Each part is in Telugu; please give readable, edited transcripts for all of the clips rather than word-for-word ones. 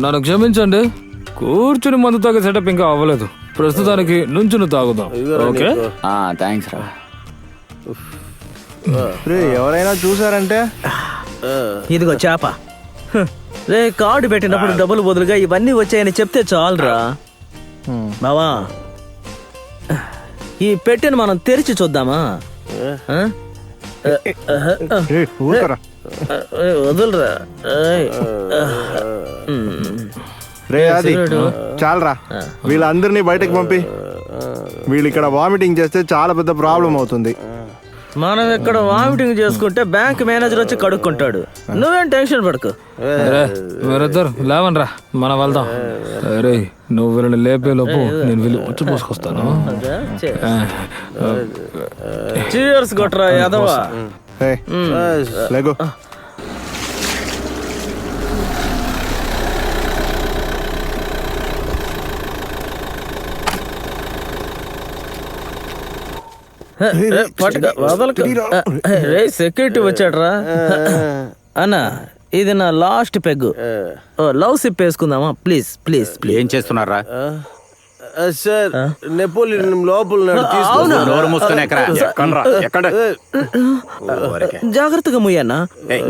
నన్ను క్షమించండి, కూర్చుని మందు తాగే సెటప్ ఇంకా అవ్వలేదు. ప్రస్తుతానికి నుంచుని తాగుదాం. ఓకే, థ్యాంక్స్ రా. ఎవరైనా చూసారంటే ఇదిగో చేప. రే, కార్డు పెట్టినప్పుడు డబ్బులు బదులుగా ఇవన్నీ వచ్చాయని చెప్తే చాలురా. బావా, ఈ పెట్టెను మనం తెరిచి చూద్దామా? వదులురా. రే అది చాలరా, వీళ్ళందరినీ బయటకు పంపి. వీళ్ళు ఇక్కడ వామిటింగ్ చేస్తే చాలా పెద్ద ప్రాబ్లం అవుతుంది. మనం ఇక్కడ వామిటింగ్ చేసుకుంటే బ్యాంక్ మేనేజర్ వచ్చి కడుక్కుంటాడు. నువ్వేం టెన్షన్ పడకు. మీరిద్దరు లేవనరా, మనం వెళ్దాం. అరే, నువ్వు వీళ్ళని లేపే లోపు నేను వీళ్ళు వచ్చి పోసుకొస్తాను. చీర్స్ కొట్రా యాదవా. లేగో. సెక్యూరిటీ వచ్చాడ్రా. అన్నా, ఇది నా లాస్ట్ పెగ్. లవ్ సిప్ వేసుకుందామా? Please please please. ఏం చేస్తున్నారా సార్? నెపోలియన్ లోపల జాగ్రత్తగా ముయ్యన్నా,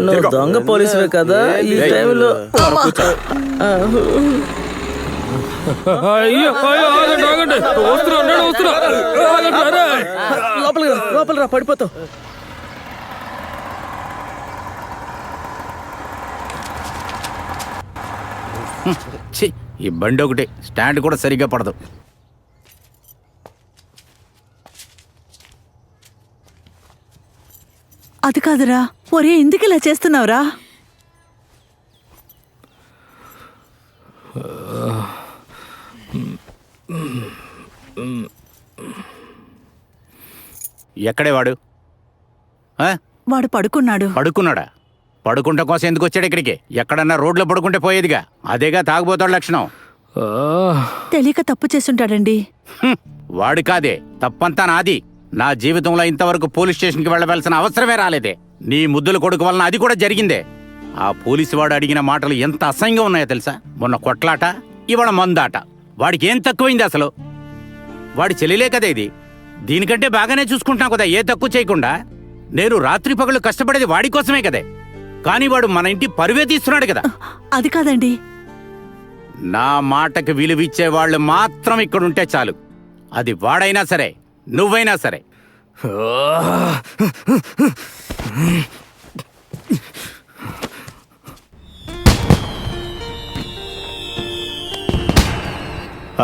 నువ్వు దొంగ పోలీసువే కదా. ఈ టైంలో లోపల రా, పడిపోతావు. ఈ బండి ఒకటి స్టాండ్ కూడా సరిగ్గా పడదు. అది కాదురా. ఒరే, ఎందుకు ఇలా చేస్తున్నావురా? ఎక్కడే వాడు? వాడు పడుకున్నాడు. పడుకున్నాడా? పడుకుంటా కోసం ఎందుకు వచ్చాడు ఇక్కడికి? ఎక్కడన్నా రోడ్లో పడుకుంటే పోయేదిగా. అదేగా తాగుబోతాడు లక్షణం. తెలియక తప్పు చేస్తుంటాడండి. వాడు కాదే, తప్పంతా నాది. నా జీవితంలో ఇంతవరకు పోలీస్ స్టేషన్కి వెళ్ళవలసిన అవసరమే రాలేదే. నీ ముద్దుల కొడుకు వలన అది కూడా జరిగిందే. ఆ పోలీసు వాడు అడిగిన మాటలు ఎంత అసహ్యంగా ఉన్నాయో తెలుసా? మొన్న కొట్లాట, ఇవాళ మందాట. వాడికి ఏం తక్కువైంది అసలు? వాడి చెల్లెలే కదా ఇది. దీనికంటే బాగానే చూసుకుంటున్నా కదా, ఏ తక్కువ చేయకుండా. నేను రాత్రి పగలు కష్టపడేది వాడి కోసమే కదే. కానీ వాడు మన ఇంటి పరువే తీస్తున్నాడు కదా. అది కాదండి. నా మాటకి విలువిచ్చే వాళ్ళు మాత్రం ఇక్కడుంటే చాలు. అది వాడైనా సరే, నువ్వైనా సరే.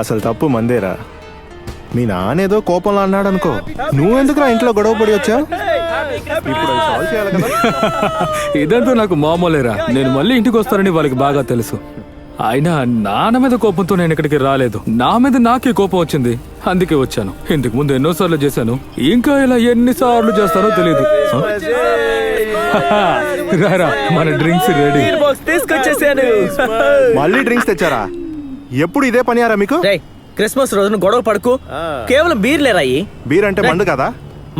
అసలు తప్పు మందేరా. మీ నానేదో కోపంలో అన్నాడు అనుకో, నువ్వెందుకు ఇంట్లో గొడవ పడి వచ్చావు? ఇప్పుడు సాల్వ్ చేయాలి కదా. ఇదంతా నాకు మామూలేరా. నేను మళ్ళీ ఇంటికి వస్తానని వాళ్ళకి బాగా తెలుసు. అయినా నాన్న మీద కోపంతో నేను ఇక్కడికి రాలేదు. నా మీద నాకే కోపం వచ్చింది, అందుకే వచ్చాను. ఇంతకు ముందు ఎన్నోసార్లు చేశాను, ఇంకా ఇలా ఎన్నిసార్లు చేస్తానో తెలియదు. రారా, మన డ్రింక్స్ రెడీ. మళ్ళీ డ్రింక్స్ తెచ్చారా? ఎప్పుడు ఇదే పనియారా మీకు? క్రిస్మస్ రోజున గొడవ పడుకు. కేవలం బీర్లేరాయి. బీర్ అంటే మందు కదా?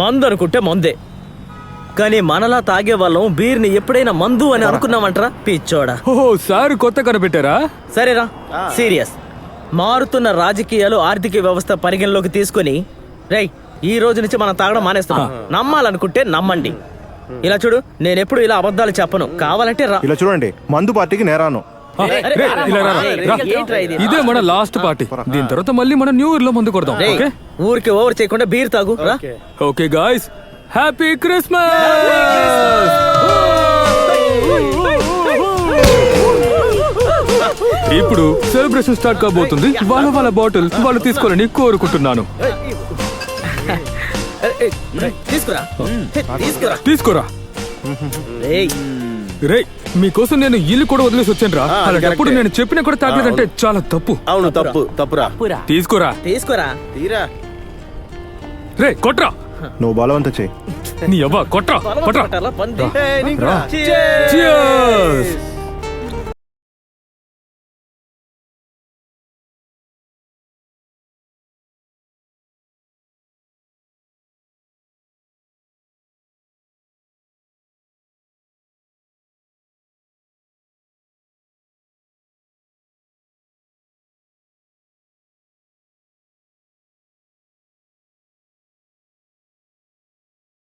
మందు అనుకుంటే మందే, కానీ మనలా తాగే వాళ్ళం బీర్ని ఎప్పుడైనా మందు అని అనుకున్నామంటారా? పిచ్చోడా. ఓహో, సార్ కొత్త కనిపెట్టారా? సరేరా, సీరియస్. మారుతున్న రాజకీయాలు, ఆర్థిక వ్యవస్థ పరిగణలోకి తీసుకుని ఈ రోజు నుంచి మనం తాగడం మానేస్తాం. నమ్మాలనుకుంటే నమ్మండి. ఇలా చూడు, నేనెప్పుడు ఇలా అబద్ధాలు చెప్పను. కావాలంటే ఇలా చూడండి, మందు పార్టీకి నేరాను. ఇదే మన లాస్ట్ పార్టీ. దీని తర్వాత మళ్ళీ మనం న్యూ ఇయర్ లో మందు కొడదాం. ఊరికి ఓవర్ చేయకుండా బీర్ తాగు. Okay guys, happy Christmas. ఇప్పుడు సెలబ్రేషన్ స్టార్ట్ కాబోతుంది. వాళ్ళ బాటిల్ వాళ్ళు తీసుకోవాలని కోరుకుంటున్నాను. తీసుకోరా. రే, మీకోసం నేను ఇల్లు కూడా వదిలేసి వచ్చాను రా. అలాంటప్పుడు నేను చెప్పినా కూడా తాగలేదంటే చాలా తప్పు. అవును, తప్పురా. తీసుకోరా. తీరా. రే, కొట్రా. నువ్వు బలవంతం చెయ్యి. నీ అవ్వ, కొట్రా. పంది. Cheers.